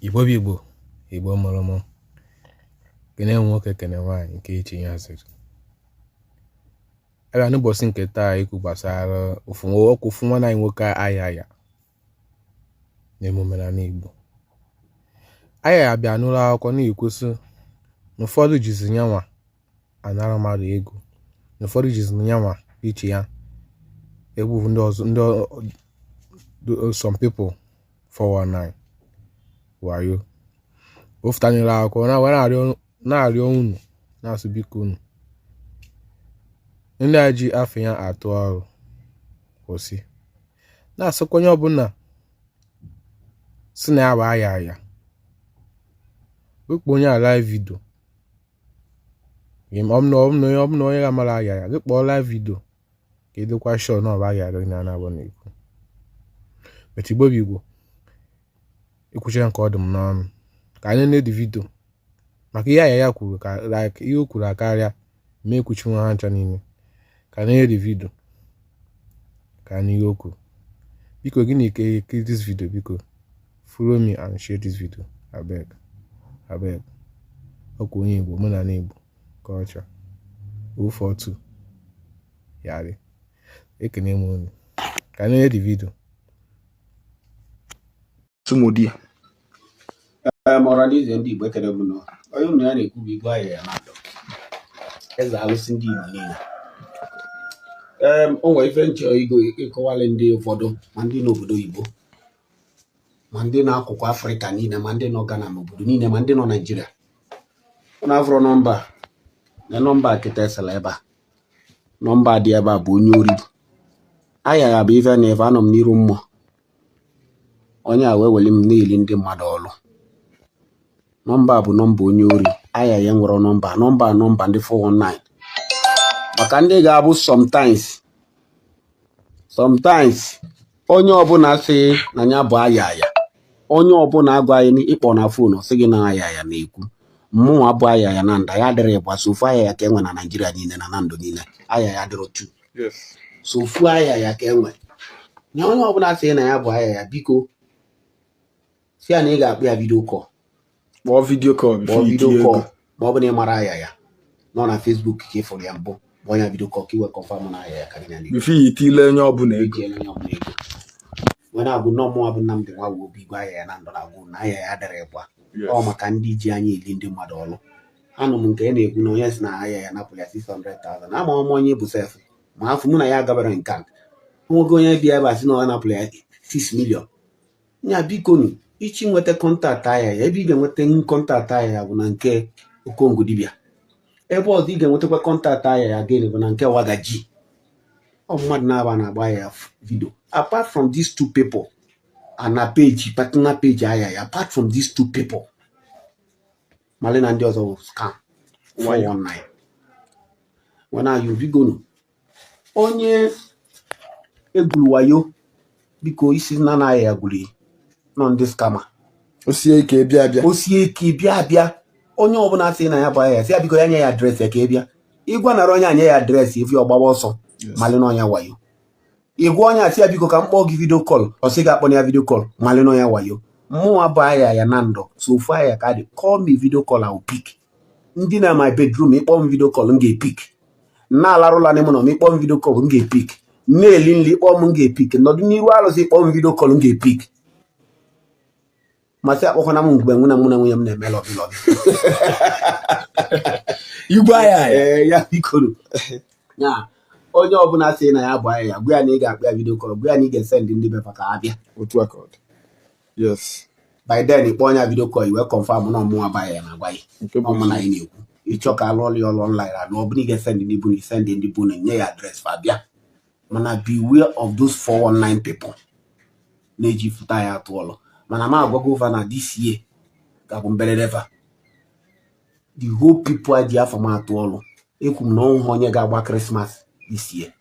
Igbo Igbo molomo kene nwoke kene nwaanyị nke echi ya asịrị aga n'ụbọchị nke taa ikwu gbasara ofu nwa anyị nwoke Ayaya n'emume n'Igbo. Ayaya bịa n'ụlọ akwụkwọ na-ekwusi na ụfọdụ jizi nyanwa anara mmadụ ego na ụfọdụ jizi nyanwa iche ya egbu ndị ọzọ some people 419 wayo oftanyere akwụkwọ na-arịọ unu na-asụ biko unu ndị a ji afọ ya atụ ọrụ kwụsị na-asụkwa onye ọbụla si na ya bụ Ayaya wekpo onye a live video ọbụna onye ga-amara Ayaya gị kpọọ live video ka edokwa shọ na ọba Ayaya gị na-anabọ n'ekwu Igbo ikwuchara nke ọ dị m n'ọnụ ka anyị na-edi vidio maka ihe Ayaya kwuru ka ihe o kwuru akarịa ma ekwuchi nwa ha ncha niile ka anyị na-edi vidio ka anyị ihe o kwuru. Biko gị na-ekiri this video, biko follow me and share this video abeg ọkwa onye Igbo omenala Igbo culture 042 yari ekene m unu ka anyị na-edi vidio Sumudi Moralize ndị Igbo ekele bụ na onye ụnụ ya na-ekwu bụ Igbo Ayaya na-adọ eze alụsị ndị Igbo niile. O nwere ife nchọ ịkọwalị ndị ụfọdụ ma ndị n'obodo Igbo ma ndị n'akụkụ Afrịka niile ma ndị nọ Ghana n'obodo niile ma ndị nọ Naịjirịa. Ụnụ afụrụ nọmba kịta esela ebe a nọmba dị ebe a bụ onye ori. Ayaya bụ ife na ife anọ m n'iru mmụọ onye a wee weli m na-eli ndị mmadụ ọlụ. Nọmba bụ nọmba onye ori. Ayaya nwere nọmba ndị 419 maka ndị ga-abụ sometimes onye ọbụla sị na ya bụ Ayaya, onye ọbụla agwa anyị ịkpọ na fonu sị gị na Ayaya na-ekwu mmụọ abụ Ayaya na nda ya dịrị gbasa ofu Ayaya ka enwe na Naịjirịa niile na ndụ niile. Ayaya dịrị otu so ofu Ayaya ka enwe na onye ọbụla sị na ya bụ Ayaya biko si ya na ị ga-akpụ ya vidio kọl kpọọ vidio kọl ma ọ bụ na ị mara Ayaya nọ na Facebook ka ịfụrụ ya mbụ kpọọ ya vidio kọl ka iwe kọnfam na Ayaya ka gị na bifo itile onye ọbụla ego nwere agụ nọmụ abụ Nnamdị nwa Obi Igwe Ayaya na ndụ na-agwụ na Ayaya adịrị gwa ọ maka ndị ji anya eli ndị mmadụ ọlụ. Anụ m nke na-ekwu na onye si na Ayaya napụrụ ya 600,000 ama ọma onye bụ sef ma afọ mụ na ya gabara nka nwoke onye bịa ebe a sị na ọ napụrụ ya 6 million. Nya biko nu ichi nweta kọntaktị Ayaya ebe ị ga-enweta kọntaktị Ayaya bụ na nke Okongwu dibia. Ebe ọzọ ị ga-enwetakwa kọntaktị Ayaya gịnị bụ na nke Wagaji. Ọ mmadụ na-aba na-agba Ayaya vidio. Apart from these two people and na partner page Ayaya, apart from these two people mali na ndị ọzọ scam 419 wena you bigonu onye egwuru wayo biko isi na Ayaya gwuri nọ ndị scammer osie ike bịa onye ọbụla sị na ya bụ Ayaya si ya biko ya nye ya adreesị ya ka ị bịa ịgwa nara onye anya ya adreesị efi ọgbagba ọsọ mali na ọnya wayo ịgwa onye asị ya biko ka m kpọọ gị vidio kọl ọ sị ga-akpọ ya vidio kọl mali na ọnya wayo. Mmụọ bụ Ayaya na ndụ so ofu Ayaya ka dị call me video call I will pick. Ndị na my bedroom ịkpọ m vidio kọl m ga-epik na-alarụla n'ime nọ m ịkpọ m vidio kọl m ga-epik na-eli nri ịkpọ m ga-epik nọdụ n'iru alụsị ịkpọ m vidio kọl m ga-epik masị akpọkwana m mgbe mụ na nwunye m na-eme lọbi Igwe Ayaya ya bikoro ya onye ọbụla sị na ya bụ Ayaya gwa ya na ị ga-akpọ ya vidio kọl gwa ya na ị ga-ese ndị befa ka ha bịa otu akọd. Yes. By then ịkpọ onye vidio kọl iwe kọnfam na ọmụnwa bụ Ayaya na-agwa ya ọmụ na anyị na-ekwu ịchọ ka alụ ọlụ ya ọlụ ọnlaịn na ọ bụrụ ị ga-ese ndị bụ na isendị ndị bụ na nye ya adreesị fa bịa mana beware of those 419 people na-eji fụta ya atụ ọlụ. Mana ma agwa gọvanọ this year ga-abụ mberereva the whole people a ji afọ m atụ ọlụ ekwu m na ọnwụ onye ga-agba Christmas this year.